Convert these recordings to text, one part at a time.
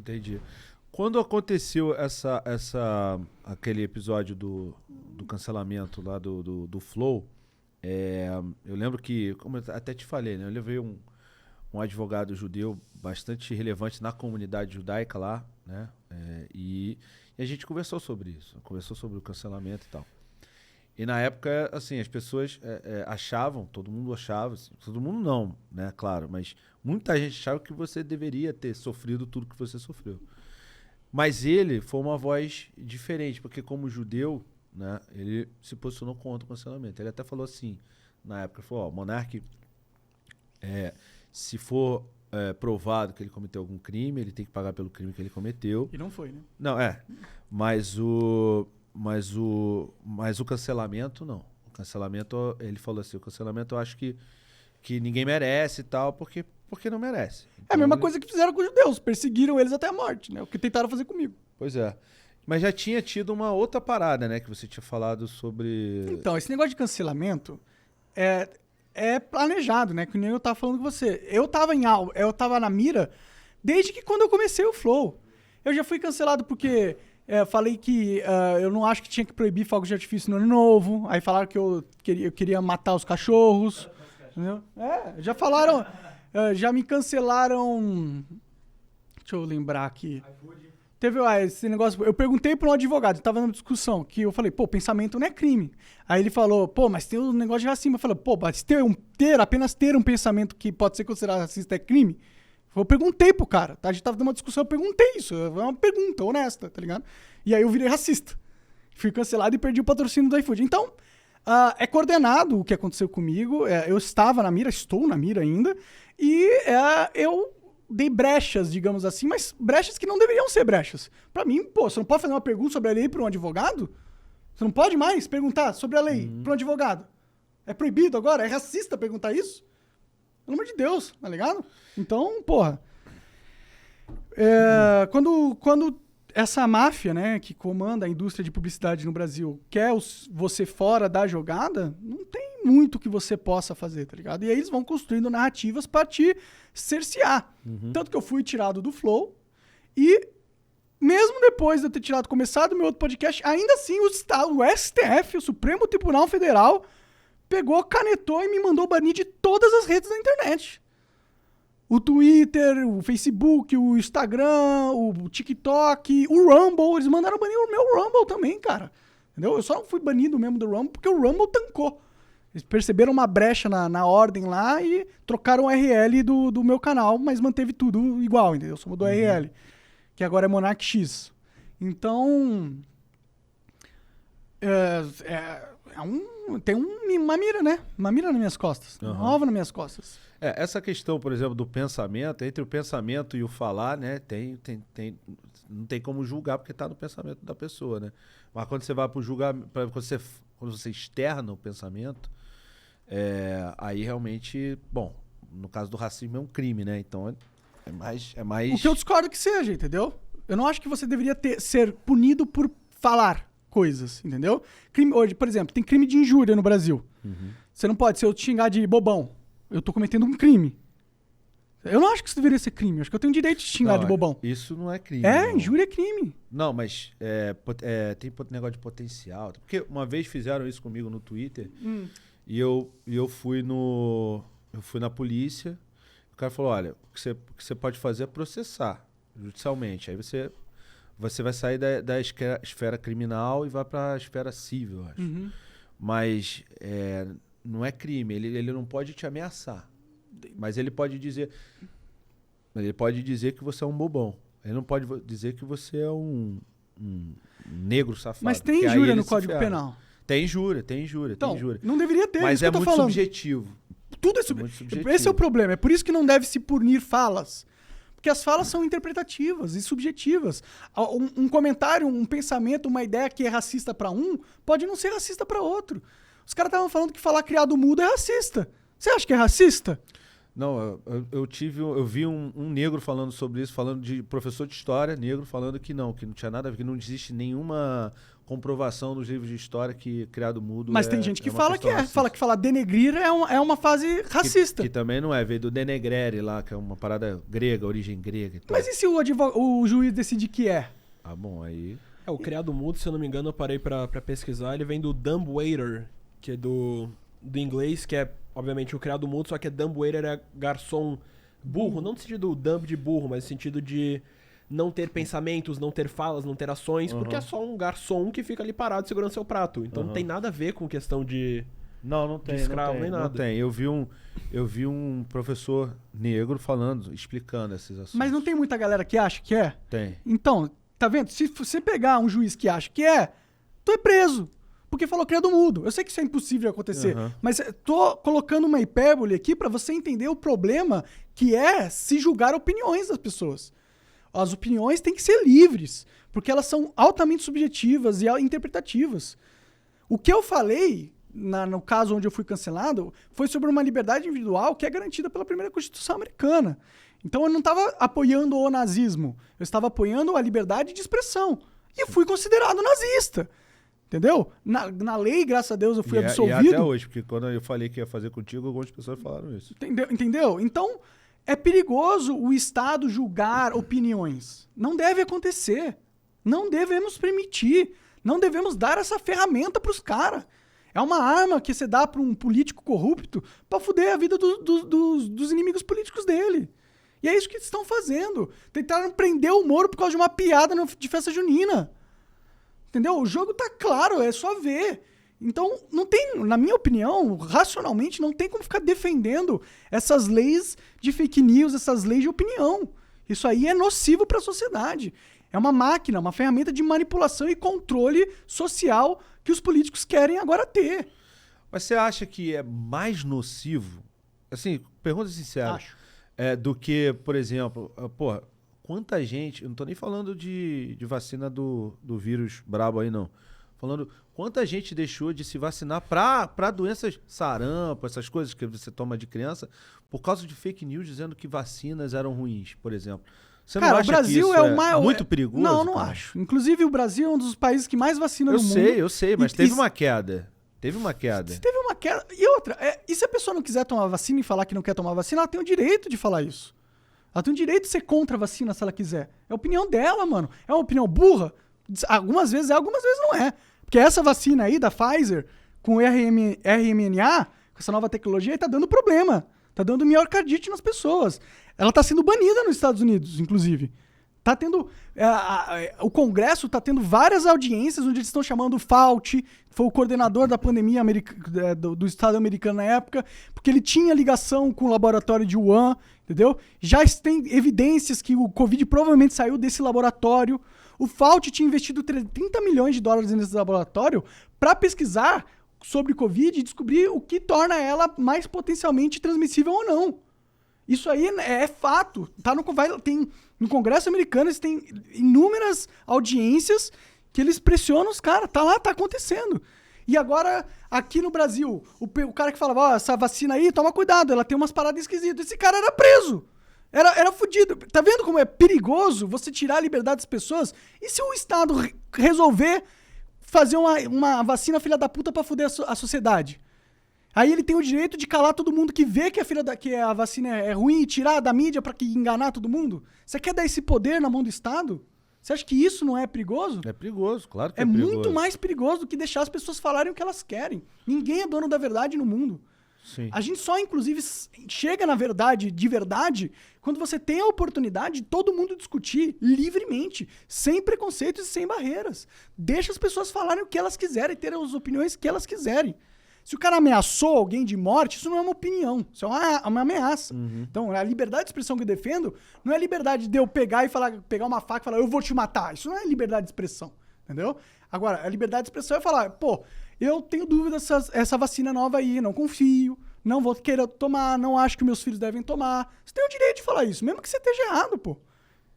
Entendi. Quando aconteceu aquele episódio do cancelamento lá do Flow, eu lembro que, como eu até te falei, né? Eu levei um advogado judeu bastante relevante na comunidade judaica lá, né? E a gente conversou sobre isso, conversou sobre o cancelamento e tal. E na época, assim, as pessoas achavam, todo mundo achava, assim, todo mundo não, né, claro, mas muita gente achava que você deveria ter sofrido tudo que você sofreu. Mas ele foi uma voz diferente, porque como judeu, né, ele se posicionou contra o cancelamento. Ele até falou assim, na época, ele falou, o Monark, se for provado que ele cometeu algum crime, ele tem que pagar pelo crime que ele cometeu. E não foi, né? Não, mas o cancelamento, não. O cancelamento, ele falou assim, o cancelamento eu acho que ninguém merece e tal, porque não merece. Então, É a mesma coisa que fizeram com os judeus, perseguiram eles até a morte, né? O que tentaram fazer comigo. Pois é. Mas já tinha tido uma outra parada, né, que você tinha falado sobre... Então, esse negócio de cancelamento é planejado, né? Que nem eu tava falando com você. Eu tava na mira desde que quando eu comecei o Flow. Eu já fui cancelado porque falei que eu não acho que tinha que proibir fogos de artifício no ano novo. Aí falaram que eu queria matar os cachorros. Entendeu? Já falaram... já me cancelaram... Deixa eu lembrar aqui. Teve esse negócio... Eu perguntei para um advogado, tava numa discussão, que eu falei, pensamento não é crime. Aí ele falou, mas tem um negócio de racismo. Eu falei, mas apenas ter um pensamento que pode ser considerado racista é crime? Eu perguntei pro cara, tá? A gente tava numa discussão, eu perguntei isso. É uma pergunta honesta, tá ligado? E aí eu virei racista. Fui cancelado e perdi o patrocínio do iFood. Então, é coordenado o que aconteceu comigo. Eu estava na mira, estou na mira ainda. E eu dei brechas, digamos assim, mas brechas que não deveriam ser brechas. Pra mim, você não pode fazer uma pergunta sobre a lei pra um advogado? Você não pode mais perguntar sobre a lei pra um advogado? É proibido agora? É racista perguntar isso? Pelo amor de Deus, tá ligado? Então, quando essa máfia, né, que comanda a indústria de publicidade no Brasil quer você fora da jogada, não tem muito que você possa fazer, tá ligado? E aí eles vão construindo narrativas pra te cercear. Tanto que eu fui tirado do Flow e mesmo depois de eu ter começado meu outro podcast, ainda assim o STF, o Supremo Tribunal Federal, pegou, canetou e me mandou banir de todas as redes da internet. O Twitter, o Facebook, o Instagram, o TikTok, o Rumble. Eles mandaram banir o meu Rumble também, cara. Entendeu? Eu só não fui banido mesmo do Rumble porque o Rumble tancou. Eles perceberam uma brecha na ordem lá e trocaram o URL do meu canal, mas manteve tudo igual, entendeu? Eu só mudou o URL, que agora é Monark X. Então... tem uma mira, né? Uma mira nas minhas costas. Uma alva nas minhas costas. Essa questão, por exemplo, do pensamento, entre o pensamento e o falar, né? Não tem como julgar porque está no pensamento da pessoa, né? Mas quando você vai para o julgamento, quando você externa o pensamento, aí realmente, no caso do racismo é um crime, né? Então é mais... O que eu discordo que seja, entendeu? Eu não acho que você deveria ser punido por falar coisas, entendeu? Crime, hoje, por exemplo, tem crime de injúria no Brasil. Você não pode, se eu te xingar de bobão, eu tô cometendo um crime. Eu não acho que isso deveria ser crime. Eu acho que eu tenho direito de xingar de bobão. Isso não é crime. Não. Injúria é crime. Não, mas tem negócio de potencial. Porque uma vez fizeram isso comigo no Twitter e eu fui na polícia. O cara falou, olha, o que você pode fazer é processar judicialmente. Aí você vai sair da esfera criminal e vai para a esfera civil, eu acho. Mas não é crime. Ele não pode te ameaçar. Mas ele pode dizer que você é um bobão. Ele não pode dizer que você é um negro safado. Mas tem injúria no Código Penal. Tem injúria. Então, não deveria ter. Mas é muito subjetivo. Tudo é subjetivo. Esse é o problema. É por isso que não deve se punir falas. Porque as falas são interpretativas e subjetivas. Um comentário, um pensamento, uma ideia que é racista para um, pode não ser racista para outro. Os caras estavam falando que falar criado mudo é racista. Você acha que é racista? Não, eu vi um negro falando sobre isso, falando de professor de história negro, falando que não tinha nada a ver, que não existe nenhuma comprovação nos livros de história que criado mudo Mas tem gente que uma fala questão que racista. fala que falar denegrir é uma fase racista. Que também não é, veio do denegrere lá, que é uma parada grega, origem grega e tal. Mas e se o juiz decidir que é? Ah, bom, aí... O criado mudo, se eu não me engano, eu parei pra pesquisar, ele vem do dumb waiter, que é do inglês, que é, obviamente, o criado mudo, só que dumb waiter é garçom burro, não no sentido dumb de burro, mas no sentido de não ter pensamentos, não ter falas, não ter ações, porque é só um garçom que fica ali parado segurando seu prato. Então não tem nada a ver com questão de... Não tem, de escravo, nem nada. não tem. Eu vi um professor negro falando, explicando esses assuntos. Mas não tem muita galera que acha que é? Tem. Então, tá vendo? Se você pegar um juiz que acha que é, tu é preso. Porque falou criado mudo. Eu sei que isso é impossível de acontecer, mas tô colocando uma hipérbole aqui pra você entender o problema que é se julgar opiniões das pessoas. As opiniões têm que ser livres, porque elas são altamente subjetivas e interpretativas. O que eu falei, no caso onde eu fui cancelado, foi sobre uma liberdade individual que é garantida pela primeira Constituição americana. Então eu não estava apoiando o nazismo, eu estava apoiando a liberdade de expressão. E fui considerado nazista. Entendeu? Na lei, graças a Deus, eu fui absolvido. E até hoje, porque quando eu falei que ia fazer contigo, algumas pessoas falaram isso. Entendeu? Então, é perigoso o Estado julgar opiniões. Não deve acontecer. Não devemos permitir. Não devemos dar essa ferramenta pros caras. É uma arma que você dá pra um político corrupto pra fuder a vida dos inimigos políticos dele. E é isso que eles estão fazendo. Tentaram prender o Moro por causa de uma piada de festa junina. Entendeu? O jogo tá claro, é só ver. Então, não tem, na minha opinião, racionalmente, não tem como ficar defendendo essas leis de fake news, essas leis de opinião. Isso aí é nocivo para a sociedade. É uma máquina, uma ferramenta de manipulação e controle social que os políticos querem agora ter. Mas você acha que é mais nocivo, assim, pergunta sincera, Acho. do que, por exemplo, quanta gente, eu não tô nem falando de vacina do vírus brabo aí, não. Falando quanta gente deixou de se vacinar pra doenças sarampo, essas coisas que você toma de criança, por causa de fake news dizendo que vacinas eram ruins, por exemplo. Você não acha o Brasil que isso o maior. muito perigoso? Não cara? acho. Inclusive, o Brasil é um dos países que mais vacina no mundo. Eu sei, mas E- teve e- uma queda. Teve uma queda. Teve uma queda. E outra, e se a pessoa não quiser tomar vacina e falar que não quer tomar vacina, ela tem o direito de falar isso. Ela tem o direito de ser contra a vacina se ela quiser. É a opinião dela, mano. É uma opinião burra? Algumas vezes é, algumas vezes não é. Porque essa vacina aí da Pfizer, com RMNA, com essa nova tecnologia, tá dando problema. Tá dando miocardite nas pessoas. Ela tá sendo banida nos Estados Unidos, inclusive. Tá tendo... o Congresso tá tendo várias audiências onde eles estão chamando o Fauci, que foi o coordenador da pandemia do Estado americano na época, porque ele tinha ligação com o laboratório de Wuhan, entendeu? Já tem evidências que o Covid provavelmente saiu desse laboratório. O Fauci tinha investido 30 milhões de dólares nesse laboratório para pesquisar sobre Covid e descobrir o que torna ela mais potencialmente transmissível ou não. Isso aí é fato. Tá no Congresso americano, eles têm inúmeras audiências que eles pressionam os caras. Tá lá, tá acontecendo. E agora, aqui no Brasil, o cara que falava, essa vacina aí, toma cuidado, ela tem umas paradas esquisitas. Esse cara era preso. Era fudido. Tá vendo como é perigoso você tirar a liberdade das pessoas? E se o Estado resolver fazer uma vacina filha da puta pra fuder a sociedade? Aí ele tem o direito de calar todo mundo que vê que a vacina é ruim e tirar da mídia pra enganar todo mundo? Você quer dar esse poder na mão do Estado? Você acha que isso não é perigoso? É perigoso, claro que É é perigoso. muito mais perigoso do que deixar as pessoas falarem o que elas querem. Ninguém é dono da verdade no mundo. Sim. A gente só, inclusive, chega na verdade, de verdade, quando você tem a oportunidade de todo mundo discutir livremente, sem preconceitos e sem barreiras. Deixa as pessoas falarem o que elas quiserem, ter as opiniões que elas quiserem. Se o cara ameaçou alguém de morte, isso não é uma opinião, isso é uma ameaça. Então, a liberdade de expressão que eu defendo não é a liberdade de eu pegar uma faca e falar, eu vou te matar. Isso não é liberdade de expressão, entendeu? Agora, a liberdade de expressão é falar, pô, eu tenho dúvida essa vacina nova aí, não confio, não vou querer tomar, não acho que meus filhos devem tomar. Você tem o direito de falar isso, mesmo que você esteja errado, pô.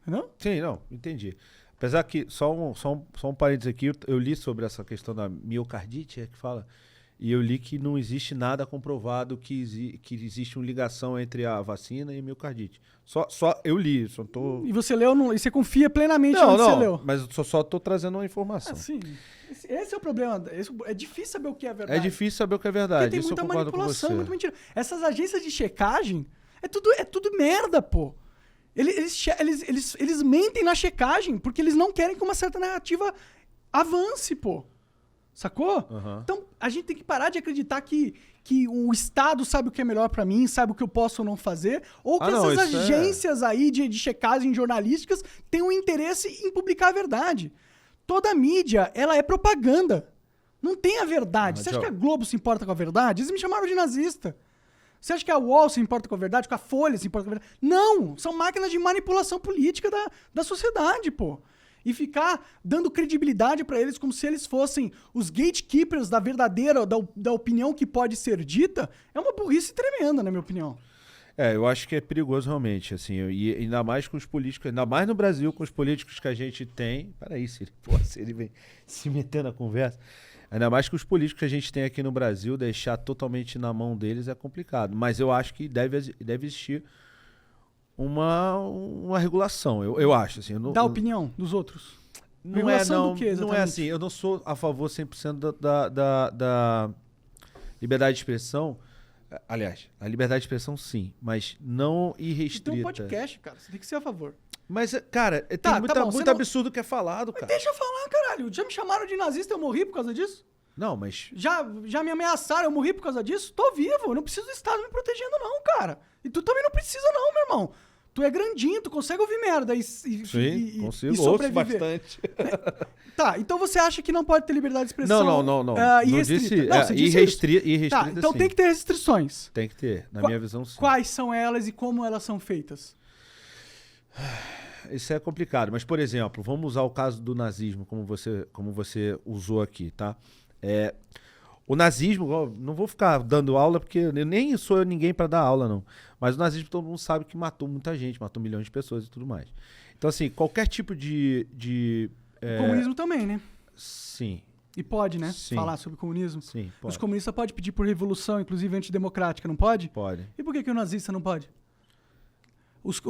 Entendeu? Sim, não, entendi. Apesar que, só um parênteses aqui, eu li sobre essa questão da miocardite, que fala, E eu li que não existe nada comprovado que existe uma ligação entre a vacina e miocardite. Só eu li, só tô... E você leu, e você confia plenamente onde você leu. Mas eu só tô trazendo uma informação. Sim. Esse é o problema. É difícil saber o que é verdade. É difícil saber o que é verdade. Porque tem muita manipulação, muita mentira. Essas agências de checagem, é tudo merda, pô. Eles mentem na checagem porque eles não querem que uma certa narrativa avance, pô. Sacou? Uhum. Então, a gente tem que parar de acreditar que o Estado sabe o que é melhor pra mim, sabe o que eu posso ou não fazer, ou que essas agências aí de checagem jornalísticas têm um interesse em publicar a verdade. Toda a mídia, ela é propaganda. Não tem a verdade. Você acha que a Globo se importa com a verdade? Eles me chamaram de nazista. Você acha que a UOL se importa com a verdade? Com a Folha se importa com a verdade? Não! São máquinas de manipulação política da sociedade, pô. E ficar dando credibilidade pra eles como se eles fossem os gatekeepers da verdadeira, da opinião que pode ser dita, é uma burrice tremenda, na minha opinião. Eu acho que é perigoso realmente, assim, e ainda mais com os políticos, ainda mais no Brasil, com os políticos que a gente tem. Peraí, se ele vem se meter na conversa. Ainda mais que os políticos que a gente tem aqui no Brasil, deixar totalmente na mão deles é complicado. Mas eu acho que deve existir uma regulação, eu acho. Assim, da opinião dos outros? Não regulação do quê, exatamente? Não é assim, eu não sou a favor 100% da liberdade de expressão. Aliás, a liberdade de expressão sim, mas não irrestrita. Tem um podcast, cara, você tem que ser a favor. Mas, cara, tem muito absurdo que é falado, cara. Deixa eu falar, caralho. Já me chamaram de nazista, eu morri por causa disso? Não, mas... Já me ameaçaram, eu morri por causa disso? Tô vivo, eu não preciso do Estado me protegendo não, cara. E tu também não precisa não, meu irmão. Tu é grandinho, tu consegue ouvir merda Sim, consigo, e sobreviver. ouço bastante. Tá, então você acha que não pode ter liberdade de expressão? Não. Não disse, você disse irrestrita, tá, então sim. Tem que ter restrições. Tem que ter, na minha visão, sim. Quais são elas e como elas são feitas? Isso é complicado, mas, por exemplo, vamos usar o caso do nazismo, como você usou aqui, tá? O nazismo, não vou ficar dando aula, porque eu nem sou ninguém para dar aula, não. Mas o nazismo todo mundo sabe que matou muita gente, matou milhões de pessoas e tudo mais. Então, assim, qualquer tipo de Comunismo também, né? Sim. E pode, né? Sim. Falar sobre comunismo. Sim, pode. Os comunistas podem pedir por revolução, inclusive antidemocrática, não pode? Pode. E por que o nazista não pode?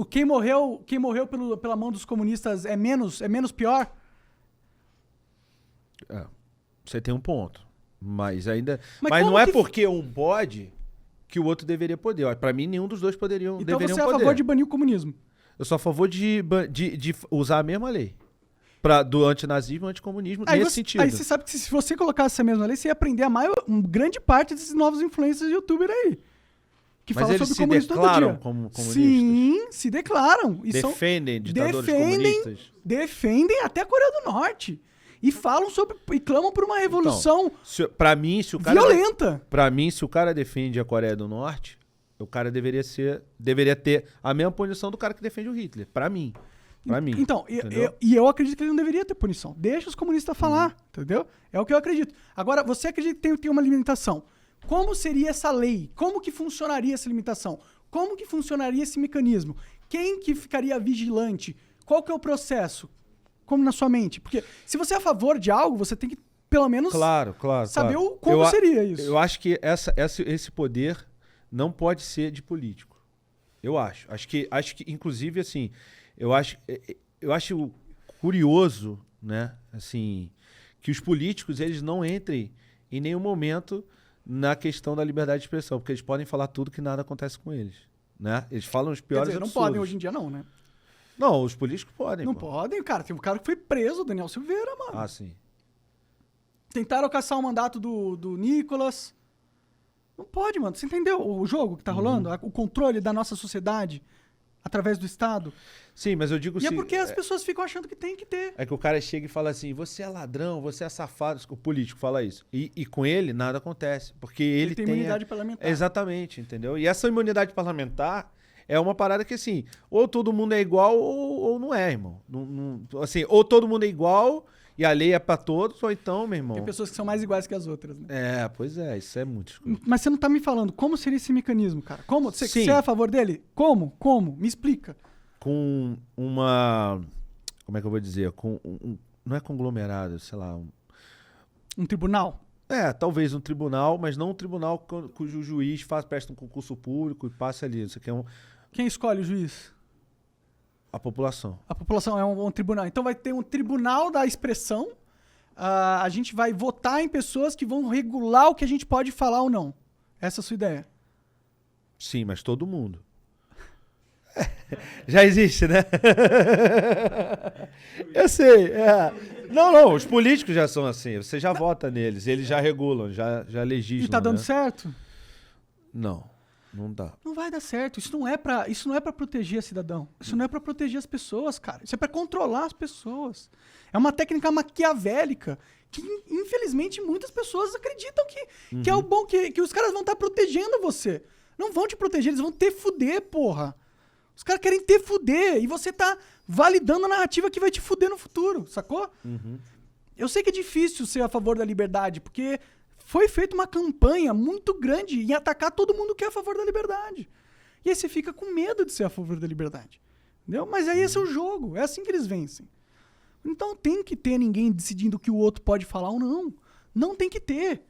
Quem morreu pela mão dos comunistas é menos pior? Você tem um ponto. Mas ainda. Mas não é porque um pode que o outro deveria poder. Pra mim, nenhum dos dois Então deveriam você é a poder. favor de banir o comunismo? Eu sou a favor de usar a mesma lei. Do antinazismo e anticomunismo nesse sentido. Aí você sabe que se você colocasse essa mesma lei, você ia aprender grande parte desses novos influencers youtuber aí. Que Mas falam eles sobre se comunismo todo declaram dia. como comunistas? Sim, se declaram. E Defendem ditadores comunistas? Defendem até a Coreia do Norte. E falam e clamam por uma revolução pra mim, se o cara violenta. Pra mim, se o cara defende a Coreia do Norte, o cara deveria ter a mesma punição do cara que defende o Hitler. Pra mim. Então, eu acredito que ele não deveria ter punição. Deixa os comunistas falar, entendeu? É o que eu acredito. Agora, você acredita que tem uma limitação. Como seria essa lei? Como que funcionaria essa limitação? Como que funcionaria esse mecanismo? Quem que ficaria vigilante? Qual que é o processo? Como na sua mente? Porque se você é a favor de algo, você tem que, pelo menos, saber como seria isso. Eu acho que esse poder não pode ser de político. Eu acho. Acho que inclusive, assim, eu acho curioso, né, assim, que os políticos, eles não entrem em nenhum momento na questão da liberdade de expressão, porque eles podem falar tudo que nada acontece com eles, né? Eles falam os piores absurdos. Não podem hoje em dia não, né? Não, os políticos podem. Não podem, cara. Tem um cara que foi preso, o Daniel Silveira, mano. Ah, sim. Tentaram caçar o mandato do Nicolas. Não pode, mano. Você entendeu o jogo que tá rolando? O controle da nossa sociedade através do Estado? Sim, mas eu digo E é porque as pessoas ficam achando que tem que ter. É que o cara chega e fala assim, você é ladrão, você é safado. O político fala isso. E com ele nada acontece. Porque ele tem imunidade parlamentar. Exatamente, entendeu? E essa imunidade parlamentar é uma parada que, assim, ou todo mundo é igual ou não é, irmão. Assim, ou todo mundo é igual e a lei é pra todos, ou então, meu irmão... Tem pessoas que são mais iguais que as outras, né? Pois é, isso é muito escuro. Mas você não tá me falando, como seria esse mecanismo, cara? Como? Você é a favor dele? Como? Me explica. Com uma... Como é que eu vou dizer? Não é conglomerado, sei lá... Um tribunal? Talvez um tribunal, mas não um tribunal cujo juiz presta um concurso público e passa ali. Isso aqui é Quem escolhe o juiz? a população. A população é um tribunal. Então vai ter um tribunal da expressão. A gente vai votar em pessoas que vão regular o que a gente pode falar ou não. Essa é a sua ideia. Sim, mas todo mundo. Já existe, né? Eu sei. Não, os políticos já são assim. Você já vota neles, eles já regulam, já legislam. E tá dando né? certo? Não dá. Não vai dar certo. Isso não é pra proteger cidadão. Isso não é pra proteger as pessoas, cara. Isso é pra controlar as pessoas. É uma técnica maquiavélica que, infelizmente, muitas pessoas acreditam que é o bom, que os caras vão estar protegendo você. Não vão te proteger, eles vão te fuder, porra. Os caras querem te fuder e você tá validando a narrativa que vai te fuder no futuro, sacou? Eu sei que é difícil ser a favor da liberdade, porque foi feita uma campanha muito grande em atacar todo mundo que é a favor da liberdade. E aí você fica com medo de ser a favor da liberdade. Entendeu? Mas aí esse é o jogo, é assim que eles vencem. Então tem que ter ninguém decidindo o que o outro pode falar ou não. Não tem que ter.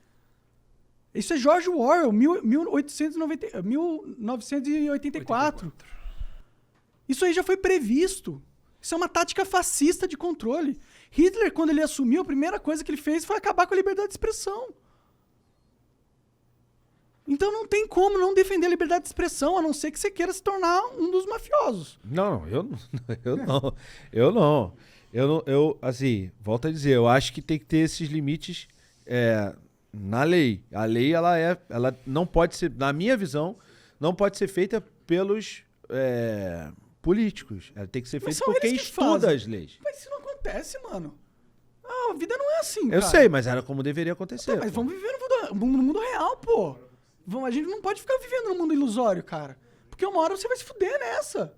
Isso é George Orwell, 1984. Isso aí já foi previsto. Isso é uma tática fascista de controle. Hitler, quando ele assumiu, a primeira coisa que ele fez foi acabar com a liberdade de expressão. Então não tem como não defender a liberdade de expressão, a não ser que você queira se tornar um dos mafiosos. Não, eu não. Assim, volto a dizer, eu acho que tem que ter esses limites na lei. A lei, ela não pode ser, na minha visão, não pode ser feita pelos políticos. Ela tem que ser feita por quem estuda as leis. Mas isso não acontece, mano. A vida não é assim, Eu cara. sei, mas era como deveria acontecer. Mas vamos viver no mundo real, pô. A gente não pode ficar vivendo no mundo ilusório, cara. Porque uma hora você vai se fuder nessa.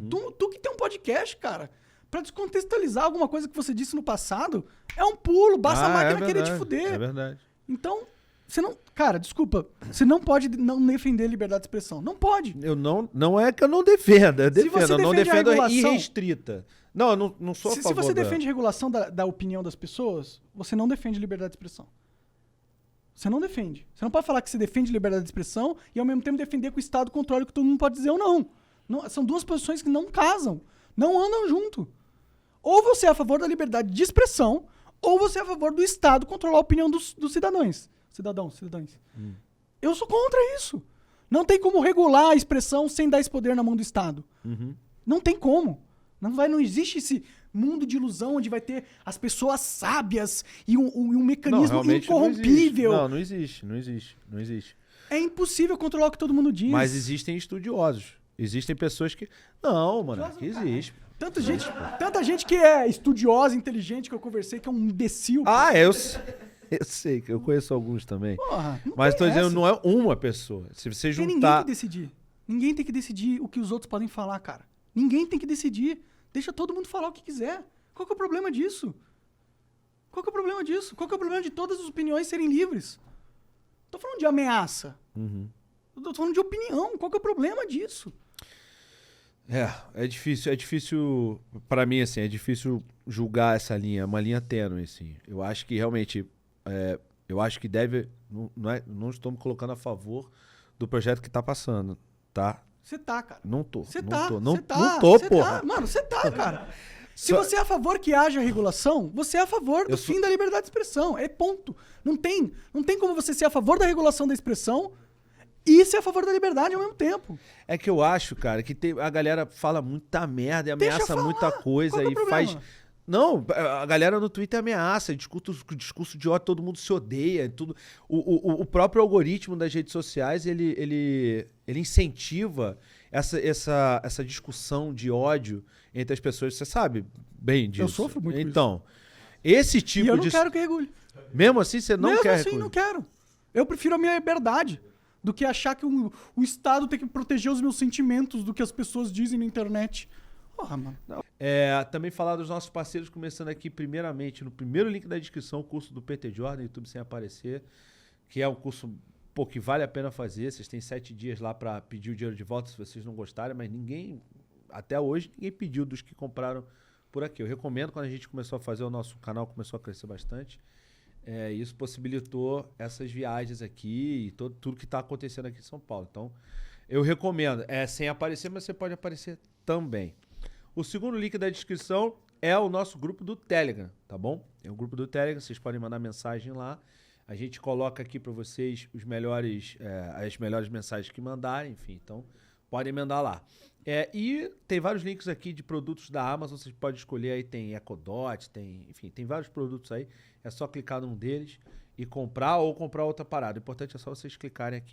Tu que tem um podcast, cara, pra descontextualizar alguma coisa que você disse no passado, é um pulo, basta a máquina querer te fuder. É verdade. Então, você não... Cara, desculpa. Você não pode não defender a liberdade de expressão. Não pode. Não é que eu não defenda. Eu Se você defendo. Eu não defende a defendo regulação- irrestrita. Não, eu não sou a Se favor você da... defende regulação da opinião das pessoas, você não defende liberdade de expressão. Você não defende. Você não pode falar que você defende liberdade de expressão e ao mesmo tempo defender que o Estado controle o que todo mundo pode dizer ou não. São duas posições que não casam. Não andam junto. Ou você é a favor da liberdade de expressão, ou você é a favor do Estado controlar a opinião dos cidadãos. Cidadãos. Eu sou contra isso. Não tem como regular a expressão sem dar esse poder na mão do Estado. Não tem como. Não existe esse mundo de ilusão onde vai ter as pessoas sábias e um mecanismo incorrompível. Não existe. É impossível controlar o que todo mundo diz. Mas existem estudiosos. Existem pessoas que... Não, mano, que existe. Tanta gente que é estudiosa, inteligente, que eu conversei, que é um imbecil. Eu sei, que eu conheço alguns também. Porra, Mas tô dizendo, não é uma pessoa. Se você Tem ninguém juntar... que decidir. Ninguém tem que decidir o que os outros podem falar, cara. Ninguém tem que decidir. Deixa todo mundo falar o que quiser. Qual que é o problema disso? Qual que é o problema de todas as opiniões serem livres? Tô falando de ameaça. Eu tô falando de opinião. Qual que é o problema disso? É difícil, pra mim, assim, é difícil julgar essa linha, é uma linha tênue, assim. Eu acho que realmente, eu acho que deve, não estou me colocando a favor do projeto que tá passando, tá? Você tá, cara. Não tô, Você não tá. tô, não Você tá, tô, você porra. tá. Mano, você tá, cara. Se você é a favor que haja regulação, você é a favor do fim da liberdade de expressão. É ponto. Não tem como você ser a favor da regulação da expressão e ser a favor da liberdade ao mesmo tempo. É que eu acho, cara, que a galera fala muita merda e Deixa ameaça falar. muita coisa Qual que é o e problema? faz... Não, a galera no Twitter ameaça, discurso de ódio, todo mundo se odeia, tudo. O próprio algoritmo das redes sociais, ele incentiva essa discussão de ódio entre as pessoas. Você sabe bem disso. Eu sofro muito com Então, esse tipo E eu de... não quero que regule. Mesmo assim, você não Mesmo quer... assim, não quero. Eu prefiro a minha liberdade do que achar que o Estado tem que proteger os meus sentimentos do que as pessoas dizem na internet. Porra, mano. Também falar dos nossos parceiros, começando aqui primeiramente, no primeiro link da descrição, o curso do PT Jordan, YouTube Sem Aparecer, que é um curso que vale a pena fazer. Vocês têm 7 dias lá para pedir o dinheiro de volta se vocês não gostarem, mas até hoje, ninguém pediu dos que compraram por aqui. Eu recomendo, quando a gente começou a fazer, o nosso canal começou a crescer bastante. Isso possibilitou essas viagens aqui e tudo que está acontecendo aqui em São Paulo. Então, eu recomendo. É sem aparecer, mas você pode aparecer também. O segundo link da descrição é o nosso grupo do Telegram, tá bom? É o grupo do Telegram, vocês podem mandar mensagem lá. A gente coloca aqui para vocês as melhores mensagens que mandarem, enfim, então podem mandar lá. E tem vários links aqui de produtos da Amazon, vocês podem escolher aí, tem Ecodot, tem vários produtos aí, é só clicar num deles e comprar ou comprar outra parada. O importante é só vocês clicarem aqui.